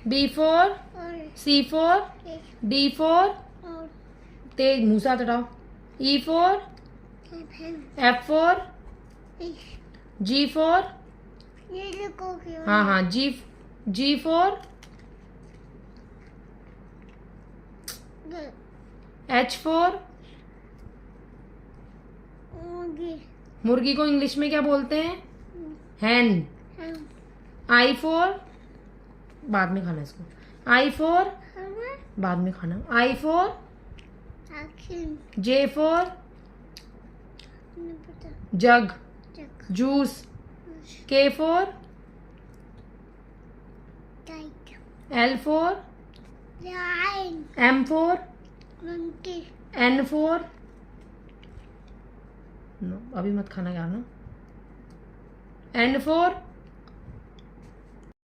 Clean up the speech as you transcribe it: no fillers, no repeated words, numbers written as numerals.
B for C for D for तेज मुंह से हाथ हटाओ. E for F for G for हाँ हाँ G for H for मुर्गी को इंग्लिश में क्या बोलते हैं? हैन. I for बाद में खाना इसको. I for बाद में खाना. I for J for jug juice. K for L for M for N for no अभी मत खाना यार ना. N for